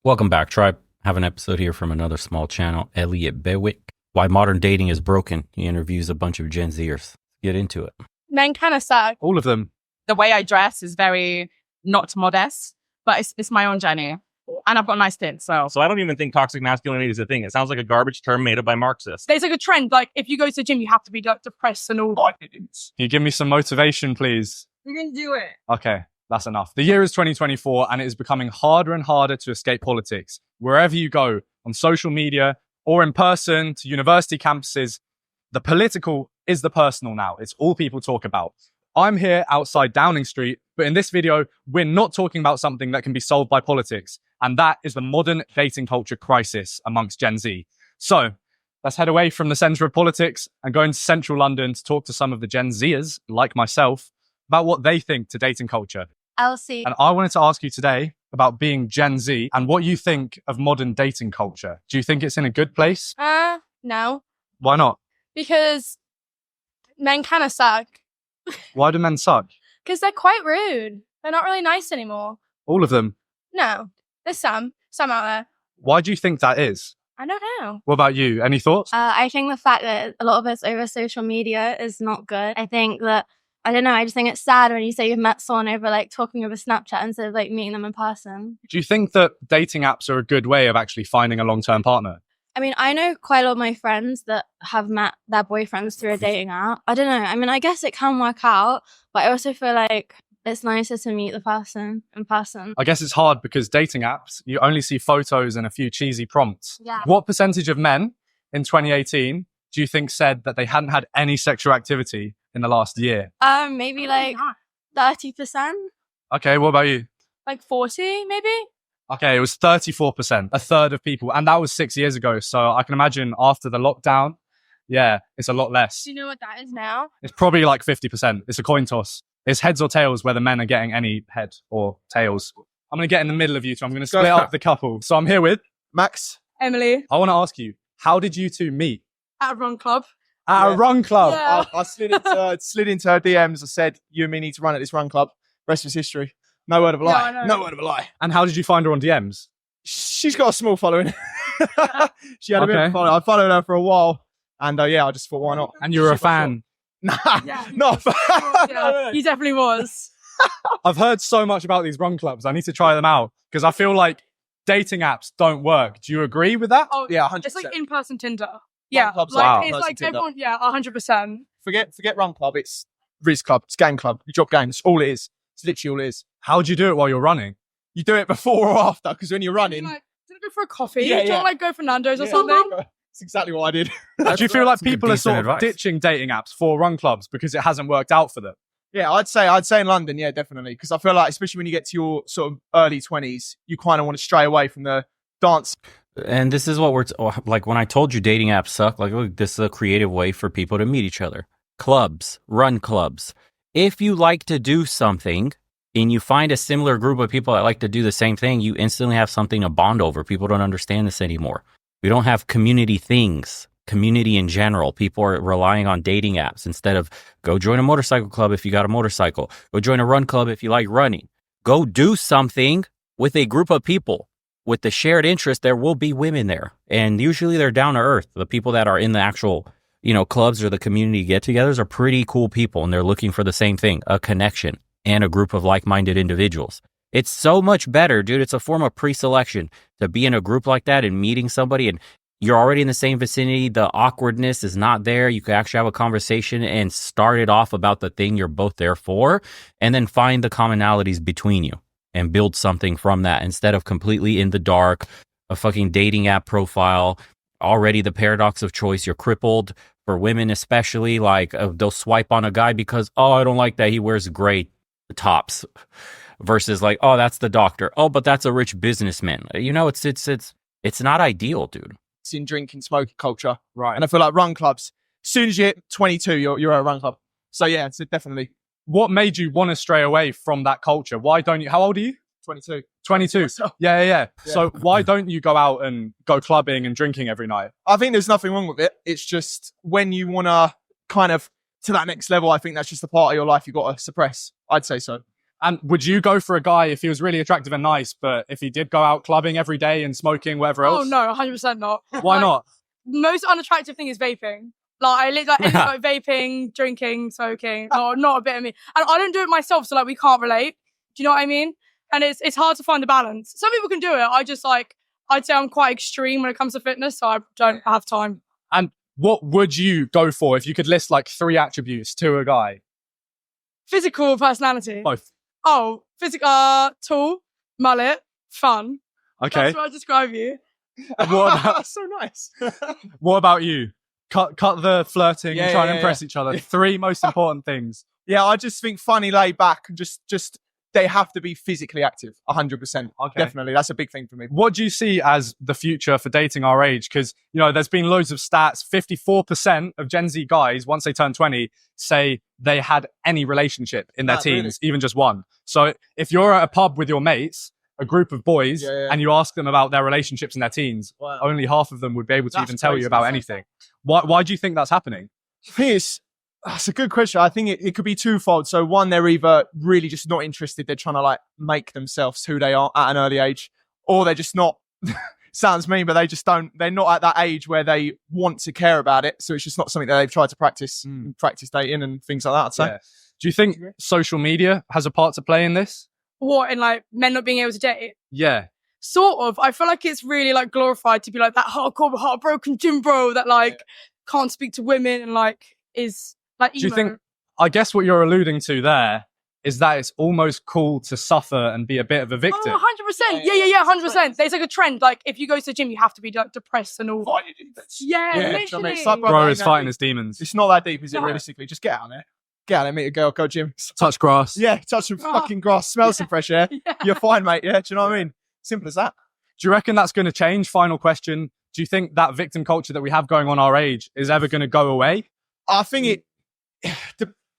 Welcome back, Tribe. Have an episode here from another small channel, Elliot Bewick. Why Modern Dating is Broken. He interviews a bunch of Gen Zers. Get into it. Men kind of suck. All of them. The way I dress is very not modest, but it's my own journey. And I've got nice tits, so. So I don't even think toxic masculinity is a thing. It sounds like a garbage term made up by Marxists. There's like a trend, like if you go to the gym, you have to be like depressed and all. Can you give me some motivation, please? You can do it. Okay, that's enough. The year is 2024 and it is becoming harder and harder to escape politics. Wherever you go, on social media or in person to university campuses, the political is the personal now. It's all people talk about. I'm here outside Downing Street, but in this video, we're not talking about something that can be solved by politics. And that is the modern dating culture crisis amongst Gen Z. So let's head away from the center of politics and go into central London to talk to some of the Gen Zers, like myself, about what they think to dating culture. Elsie. And I wanted to ask you today about being Gen Z and what you think of modern dating culture. Do you think it's in a good place? No. Why not? Because men kind of suck. Why do men suck? Because they're quite rude. They're not really nice anymore. All of them. No. There's some out there. Why do you think that is? I don't know. What about you? Any thoughts? I think the fact that a lot of it's over social media is not good. I think that, I don't know, I just think it's sad when you say you've met someone over like talking over Snapchat instead of like meeting them in person. Do you think that dating apps are a good way of actually finding a long-term partner? I mean, I know quite a lot of my friends that have met their boyfriends through a dating app. I don't know. I mean, I guess it can work out, but I also feel like it's nicer to meet the person in person. I guess it's hard because dating apps, you only see photos and a few cheesy prompts. Yeah. What percentage of men in 2018 do you think said that they hadn't had any sexual activity in the last year? Maybe like 30%. Okay, what about you? Like 40, maybe? Okay, it was 34%, a third of people. And that was 6 years ago. So I can imagine after the lockdown, yeah, it's a lot less. Do you know what that is now? It's probably like 50%. It's a coin toss. It's heads or tails whether men are getting any head or tails. I'm going to get in the middle of you two. I'm going to split up the couple. So I'm here with Max. Emily. I want to ask you, how did you two meet? At a run club. At a run club? Yeah. I slid into her DMs. I said, you and me need to run at this run club. Rest is history. No word of a lie. I know. No word of a lie. And how did you find her on DMs? She's got a small following. She had a bit of Okay. a following. I followed her for a while. And yeah, I just thought, why not? And you were a fan. Nah, Yeah. not a fan. Yeah, he definitely was. I've heard so much about these run clubs. I need to try them out because I feel like dating apps don't work. Do you agree with that? Oh, Yeah, 100%. it's like in-person Tinder. Yeah, club's like like it's in-person like Tinder. everyone. Yeah, 100%. Forget run club. It's Riz club. It's game club. You drop game. It's all it is. It's literally all it is. How do you do it while you're running? You do it before or after because when you're running, Like, did I go for a coffee? Yeah, Do you yeah. want to like go for Nando's or Yeah. something? That's exactly what I did. Do you feel like That's good, people are decent sort of advice. ditching dating apps for run clubs because it hasn't worked out for them? Yeah, I'd say in London, yeah, definitely. Because I feel like, especially when you get to your sort of early 20s, you kind of want to stray away from the dance. And this is what like when I told you dating apps suck, like, look, this is a creative way for people to meet each other. Clubs, run clubs. If you like to do something and you find a similar group of people that like to do the same thing, you instantly have something to bond over. People don't understand this anymore. We don't have community things, community in general. People are relying on dating apps instead of go join a motorcycle club if you got a motorcycle. Go join a run club if you like running. Go do something with a group of people. With the shared interest, there will be women there. And usually they're down to earth. The people that are in the actual, clubs or the community get-togethers are pretty cool people. And they're looking for the same thing, a connection and a group of like-minded individuals. It's so much better, dude. It's a form of pre-selection to be in a group like that and meeting somebody and you're already in the same vicinity. The awkwardness is not there. You can actually have a conversation and start it off about the thing you're both there for and then find the commonalities between you and build something from that instead of completely in the dark, a fucking dating app profile, already the paradox of choice. You're crippled for women, especially like they'll swipe on a guy because, oh, I don't like that he wears gray tops versus like, oh, that's the doctor. Oh, but that's a rich businessman. It's not ideal, dude. It's in drinking, smoking culture. Right. And I feel like run clubs, as soon as you hit 22, you're at a run club. So yeah, it's definitely What made you want to stray away from that culture? Why don't you? How old are you? 22. 22. So, Yeah. So why don't you go out and go clubbing and drinking every night? I think there's nothing wrong with it. It's just when you want to kind of to that next level, I think that's just the part of your life you've got to suppress. I'd say so. And would you go for a guy if he was really attractive and nice, but if he did go out clubbing every day and smoking, whatever else? Oh no, 100% not. Why Like, not? Most unattractive thing is vaping. Like I live like, like vaping, drinking, smoking. Oh, not a bit of me. And I don't do it myself, so like we can't relate. Do you know what I mean? And it's hard to find the balance. Some people can do it. I just like I'd say I'm quite extreme when it comes to fitness, so I don't have time. And what would you go for if you could list like 3 attributes to a guy? Physical personality. Both. Oh, physical, tall, mullet, fun. Okay. That's what I describe you. And what about, That's so nice. what about you? Cut the flirting Yeah, and try and yeah, impress each other. 3 most important things. Yeah, I just think funny, laid back, and just they have to be physically active. 100%. Okay. Definitely, that's a big thing for me. What do you see as the future for dating our age? Because, you know, there's been loads of stats. 54% of Gen Z guys, once they turn 20, say they had any relationship in their Ah, teens, really? even just one. So if you're at a pub with your mates, a group of boys, Yeah, yeah. and you ask them about their relationships in their teens, Wow. only half of them would be able to That's even tell crazy. you about anything. Why do you think that's happening? I think that's a good question. I think it could be twofold. So one, they're either really just not interested. They're trying to like make themselves who they are at an early age, or they're just not, sounds mean, but they're not at that age where they want to care about it. So it's just not something that they've tried to practice dating and things like that, I'd say. Yeah. Do you think social media has a part to play in this? What in like men not being able to date? Yeah. Sort of. I feel like it's really like glorified to be like that hardcore, heartbroken gym bro that like can't speak to women and like is like emo. Do you think, I guess what you're alluding to there is that it's almost cool to suffer and be a bit of a victim. Oh, 100%. Yeah, 100%. There's like a trend. Like if you go to the gym, you have to be like depressed and all. Yeah, Yeah, do you know what I mean? literally. It's like, Bro it is ain't fighting that his demons. deep. It's not that deep, is it? No. Realistically, just get out there. Get out there, meet a girl, go gym. Touch grass. Yeah, touch some Oh. fucking grass, smell some fresh air. Yeah. You're fine, mate. Yeah, do you know what I mean? Simple as that. Do you reckon that's going to change? Final question. Do you think that victim culture that we have going on our age is ever going to go away? I think it.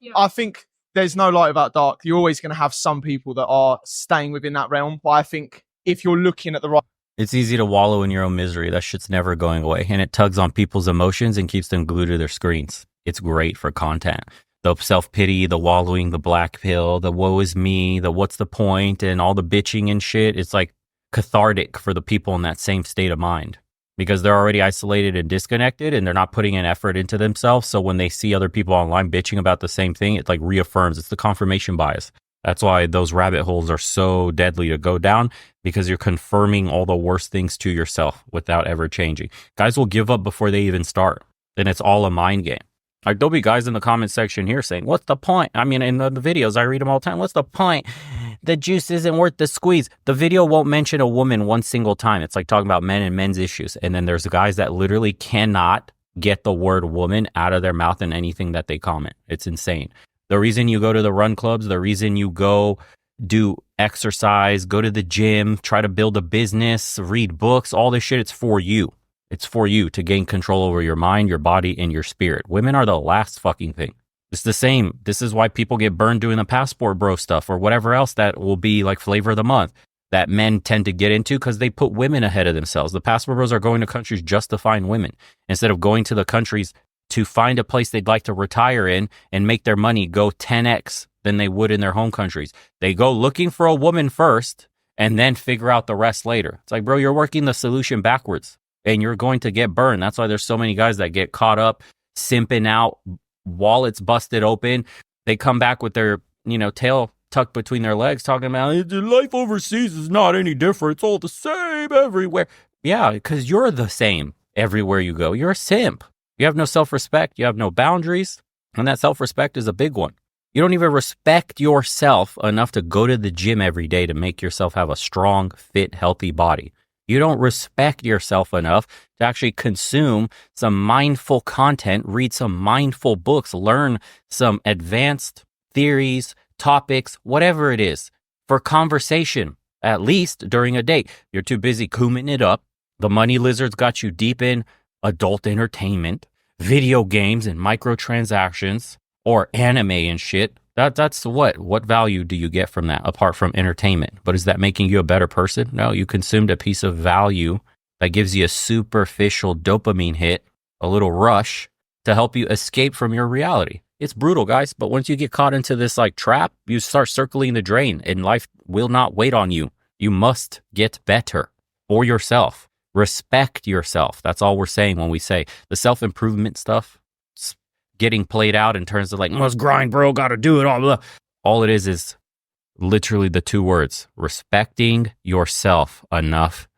Yeah. I think there's no light without dark. You're always going to have some people that are staying within that realm. But I think if you're looking at the right, It's easy to wallow in your own misery. That shit's never going away. And it tugs on people's emotions and keeps them glued to their screens. It's great for content. The self-pity, the wallowing, the black pill, the woe is me, the what's the point, and all the bitching and shit. It's like cathartic for the people in that same state of mind because they're already isolated and disconnected and they're not putting an effort into themselves. So when they see other people online bitching about the same thing, it like reaffirms. It's the confirmation bias. That's why those rabbit holes are so deadly to go down because you're confirming all the worst things to yourself without ever changing. Guys will give up before they even start. And it's all a mind game. Like there'll be guys in the comment section here saying, what's the point? I mean, in the videos, I read them all the time. What's the point? The juice isn't worth the squeeze. The video won't mention a woman one single time. It's like talking about men and men's issues. And then there's guys that literally cannot get the word woman out of their mouth in anything that they comment. It's insane. The reason you go to the run clubs, the reason you go do exercise, go to the gym, try to build a business, read books, all this shit, it's for you. It's for you to gain control over your mind, your body, and your spirit. Women are the last fucking thing. It's the same. This is why people get burned doing the passport bro stuff or whatever else that will be like flavor of the month that men tend to get into because they put women ahead of themselves. The passport bros are going to countries just to find women instead of going to the countries to find a place they'd like to retire in and make their money go 10x than they would in their home countries. They go looking for a woman first and then figure out the rest later. It's like, bro, you're working the solution backwards and you're going to get burned. That's why there's so many guys that get caught up simping out, wallets busted open. They come back with their, tail tucked between their legs talking about life overseas is not any different. It's all the same everywhere. Yeah, because you're the same everywhere you go. You're a simp. You have no self-respect. You have no boundaries. And that self-respect is a big one. You don't even respect yourself enough to go to the gym every day to make yourself have a strong, fit, healthy body. You don't respect yourself enough to actually consume some mindful content, read some mindful books, learn some advanced theories, topics, whatever it is, for conversation, at least during a date. You're too busy cooming it up. The money lizards got you deep in adult entertainment, video games and microtransactions, or anime and shit. That's what value do you get from that apart from entertainment? But is that making you a better person? No, you consumed a piece of value that gives you a superficial dopamine hit, a little rush to help you escape from your reality. It's brutal, guys. But once you get caught into this like trap, you start circling the drain and life will not wait on you. You must get better for yourself. Respect yourself. That's all we're saying when we say the self-improvement stuff getting played out in terms of like, must grind, bro, gotta do it all. All it is literally the two words, respecting yourself enough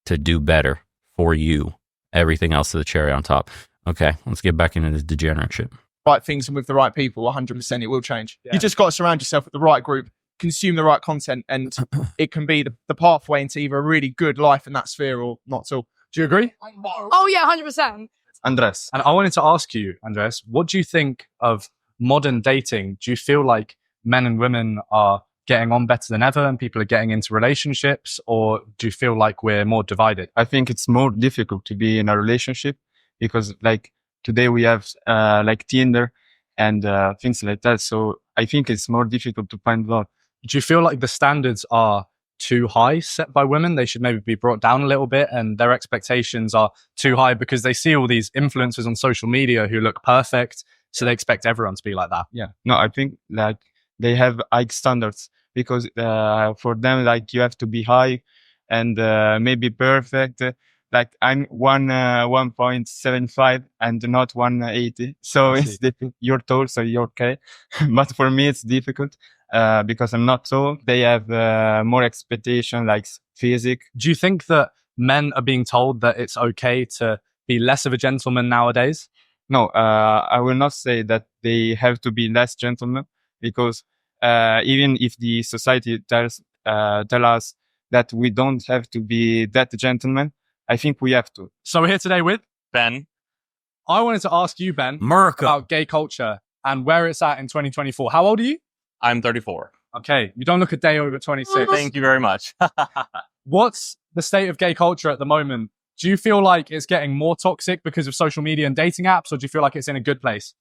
to do better for you. Everything else is the cherry on top. Okay, let's get back into this degenerate shit. Right things and with the right people, 100% it will change. Yeah. You just got to surround yourself with the right group, consume the right content, and it can be the pathway into either a really good life in that sphere or not at all. Do you agree? Oh yeah, 100%. Andres. And I wanted to ask you, Andres, what do you think of modern dating? Do you feel like men and women are getting on better than ever and people are getting into relationships, or do you feel like we're more divided? I think it's more difficult to be in a relationship because like today we have like Tinder and things like that. So I think it's more difficult to find love. Do you feel like the standards are too high set by women? They should maybe be brought down a little bit, and their expectations are too high because they see all these influencers on social media who look perfect. So they expect everyone to be like that. Yeah. No, I think like they have high standards because for them, like you have to be high and maybe perfect. Like I'm 1.75 and not 180. So it's difficult. You're tall, so you're okay. But for me, it's difficult because I'm not tall. They have more expectation, like physique. Do you think that men are being told that it's okay to be less of a gentleman nowadays? No, I will not say that they have to be less gentlemen because even if the society tell us that we don't have to be that gentleman, I think we have to. So we're here today with Ben. I wanted to ask you, Ben, America. about gay culture and where it's at in 2024. How old are you? I'm 34. Okay, you don't look a day over 26. Thank you very much. What's the state of gay culture at the moment? Do you feel like it's getting more toxic because of social media and dating apps, or do you feel like it's in a good place?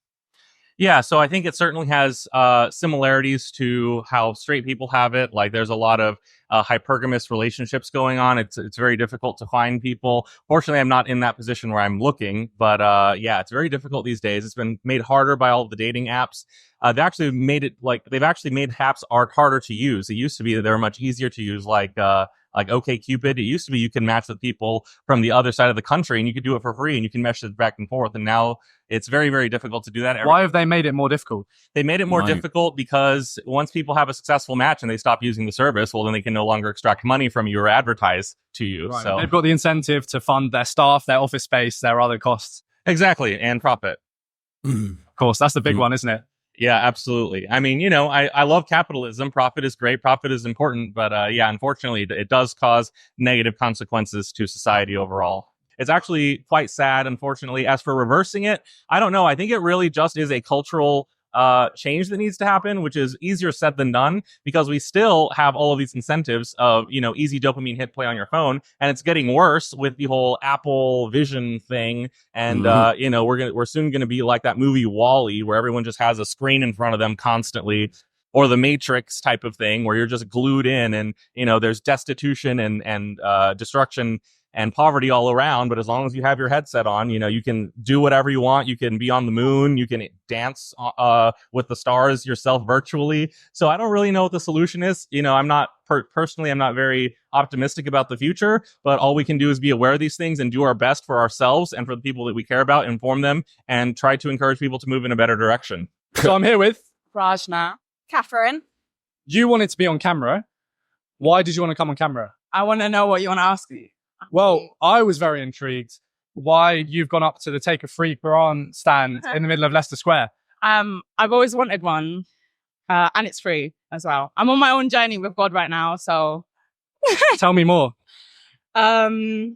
Yeah, so I think it certainly has similarities to how straight people have it. Like there's a lot of hypergamous relationships going on. It's very difficult to find people. Fortunately, I'm not in that position where I'm looking, but yeah, it's very difficult these days. It's been made harder by all of the dating apps. They've actually made apps harder to use. It used to be that they were much easier to use, like OkCupid. It used to be you can match with people from the other side of the country and you could do it for free and you can message back and forth. And now it's very, very difficult to do that. Why have they made it more difficult? They made it more difficult because once people have a successful match and they stop using the service, well, then they can no longer extract money from you or advertise to you. Right. So They've got the incentive to fund their staff, their office space, their other costs. exactly. And profit. Of course, that's the big one, isn't it? Yeah, absolutely. I mean, I love capitalism. Profit is great. Profit is important. But yeah, unfortunately, it does cause negative consequences to society overall. It's actually quite sad, unfortunately. As for reversing it, I don't know. I think it really just is a cultural change that needs to happen, which is easier said than done because we still have all of these incentives of, easy dopamine hit play on your phone. And it's getting worse with the whole Apple Vision thing. And, we're soon going to be like that movie WALL-E where everyone just has a screen in front of them constantly, or the Matrix type of thing where you're just glued in and, there's destitution and destruction and poverty all around. But as long as you have your headset on, you can do whatever you want. You can be on the moon. You can dance with the stars yourself virtually. So I don't really know what the solution is. I'm not personally, I'm not very optimistic about the future, but all we can do is be aware of these things and do our best for ourselves and for the people that we care about, inform them and try to encourage people to move in a better direction. So I'm here with Rajna. Catherine, you. Wanted to be on camera. Why did you want to come on camera? I want to know what you want to ask me. Well, I was very intrigued why you've gone up to the Take a Free Quran stand in the middle of Leicester Square. I've always wanted one, and it's free as well. I'm on my own journey with God right now, so Tell me more. well,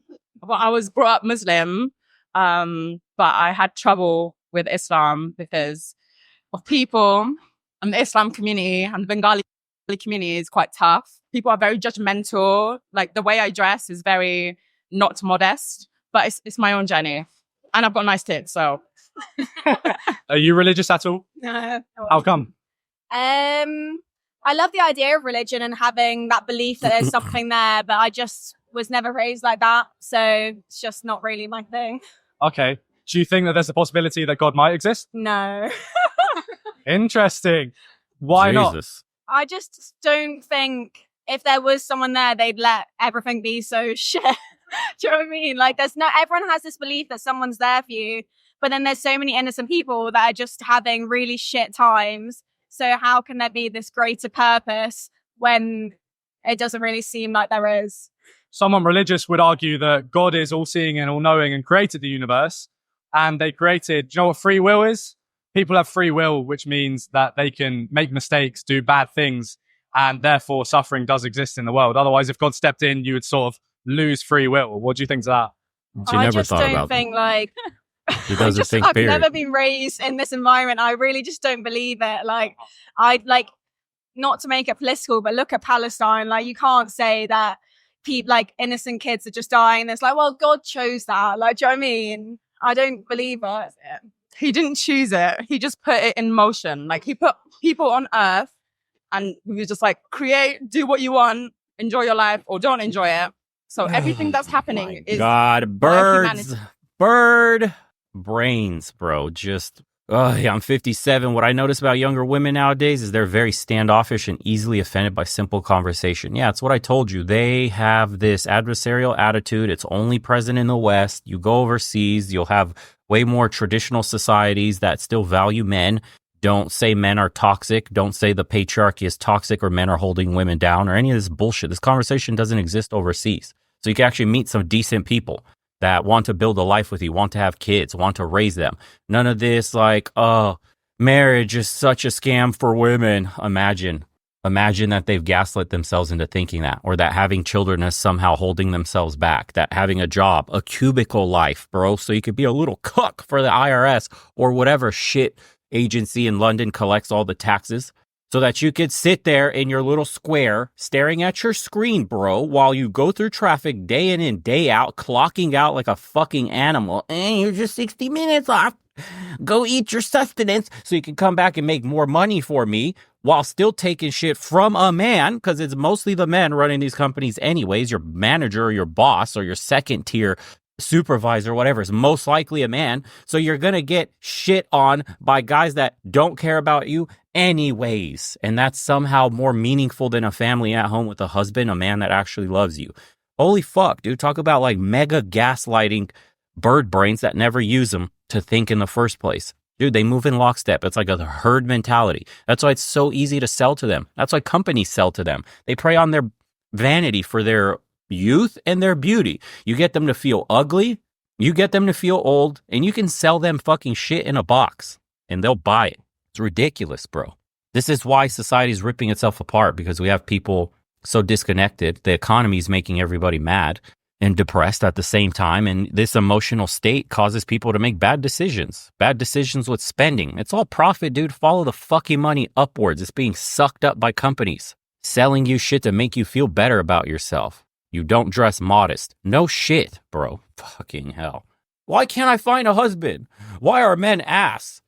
I was brought up Muslim, but I had trouble with Islam because of people, and the Islam community and the Bengali community is quite tough. People are very judgmental. Like the way I dress is very not modest, but it's my own journey, and I've got nice tits. So, Are you religious at all? No. How come? I love the idea of religion and having that belief that there's something there, but I just was never raised like that. So it's just not really my thing. Okay. Do you think that there's a possibility that God might exist? No. Interesting. Why not? Jesus. I just don't think if there was someone there, they'd let everything be so shit. Do you know what I mean? Like, everyone has this belief that someone's there for you, but then there's so many innocent people that are just having really shit times. So how can there be this greater purpose when it doesn't really seem like there is? Someone religious would argue that God is all-seeing and all-knowing and created the universe. And they created, do you know what free will is? People have free will, which means that they can make mistakes, do bad things, and therefore suffering does exist in the world. Otherwise, if God stepped in, you would sort of lose free will. What do you think to that? She I never just thought don't about think that. like She doesn't think, I've period. never been raised in this environment. I really just don't believe it. Like, I'd like, not to make it political, but look at Palestine. Like, you can't say that people, like, innocent kids are just dying. And it's like, well, God chose that. Like, do you know what I mean? I don't believe it. He didn't choose it. He just put it in motion. Like, he put people on earth and we were just like, create, do what you want, enjoy your life or don't enjoy it. So everything that's happening is God, by bird brains, bro. Just, yeah, I'm 57. What I notice about younger women nowadays is they're very standoffish and easily offended by simple conversation. Yeah, it's what I told you. They have this adversarial attitude. It's only present in the West. You go overseas, you'll have way more traditional societies that still value men. Don't say men are toxic. Don't say the patriarchy is toxic or men are holding women down or any of this bullshit. This conversation doesn't exist overseas. So you can actually meet some decent people that want to build a life with you, want to have kids, want to raise them. None of this like, oh, marriage is such a scam for women. Imagine that they've gaslit themselves into thinking that, or that having children is somehow holding themselves back, that having a job, a cubicle life, bro, so you could be a little cook for the IRS or whatever shit agency in London collects all the taxes, so that you could sit there in your little square staring at your screen, bro, while you go through traffic day in and day out, clocking out like a fucking animal. And you're just 60 minutes off. Go eat your sustenance so you can come back and make more money for me while still taking shit from a man, because it's mostly the men running these companies anyways. Your manager or your boss or your second tier supervisor, whatever, is most likely a man. So you're going to get shit on by guys that don't care about you anyways. And that's somehow more meaningful than a family at home with a husband, a man that actually loves you. Holy fuck, dude. Talk about like mega gaslighting bird brains that never use them to think in the first place. Dude, they move in lockstep. It's like a herd mentality. That's why it's so easy to sell to them. That's why companies sell to them. They prey on their vanity for their youth and their beauty. You get them to feel ugly, you get them to feel old, and you can sell them fucking shit in a box and they'll buy it. It's ridiculous, bro. This is why society is ripping itself apart, because we have people so disconnected. The economy is making everybody mad and depressed at the same time. And this emotional state causes people to make bad decisions with spending. It's all profit, dude. Follow the fucking money upwards. It's being sucked up by companies selling you shit to make you feel better about yourself. You don't dress modest. No shit, bro. Fucking hell. Why can't I find a husband? Why are men ass?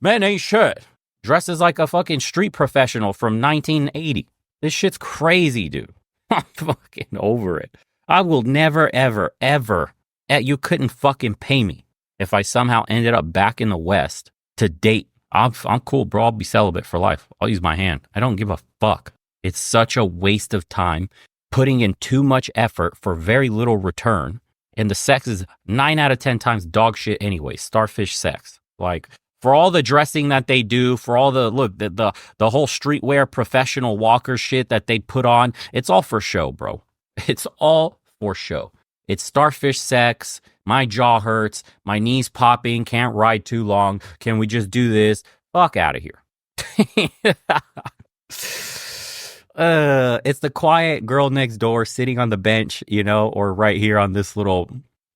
Men ain't shit. Dresses like a fucking street professional from 1980. This shit's crazy, dude. I'm fucking over it. I will never, ever, you couldn't fucking pay me if I somehow ended up back in the West to date. I'm cool, bro. I'll be celibate for life. I'll use my hand. I don't give a fuck. It's such a waste of time, putting in too much effort for very little return. And the sex is 9 out of 10 times dog shit anyway. Starfish sex. Like, for all the dressing that they do, for all the whole streetwear professional walker shit that they put on, it's all for show, bro. It's all for show. It's starfish sex. My jaw hurts. My knees popping. Can't ride too long. Can we just do this? Fuck out of here. It's the quiet girl next door sitting on the bench, or right here on this little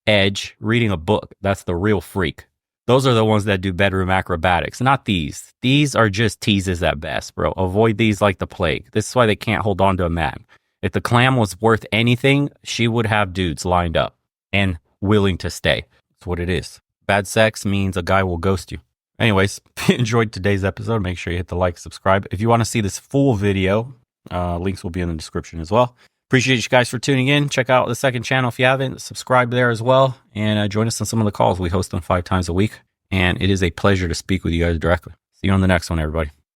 edge reading a book. That's the real freak. Those are the ones that do bedroom acrobatics, not these. These are just teases at best, bro. Avoid these like the plague. This is why they can't hold on to a man. If the clam was worth anything, she would have dudes lined up and willing to stay. That's what it is. Bad sex means a guy will ghost you. Anyways, if you enjoyed today's episode, make sure you hit the like, subscribe. If you want to see this full video, links will be in the description as well. Appreciate you guys for tuning in. Check out the second channel if you haven't. Subscribe there as well. And join us on some of the calls. We host them 5 times a week. And it is a pleasure to speak with you guys directly. See you on the next one, everybody.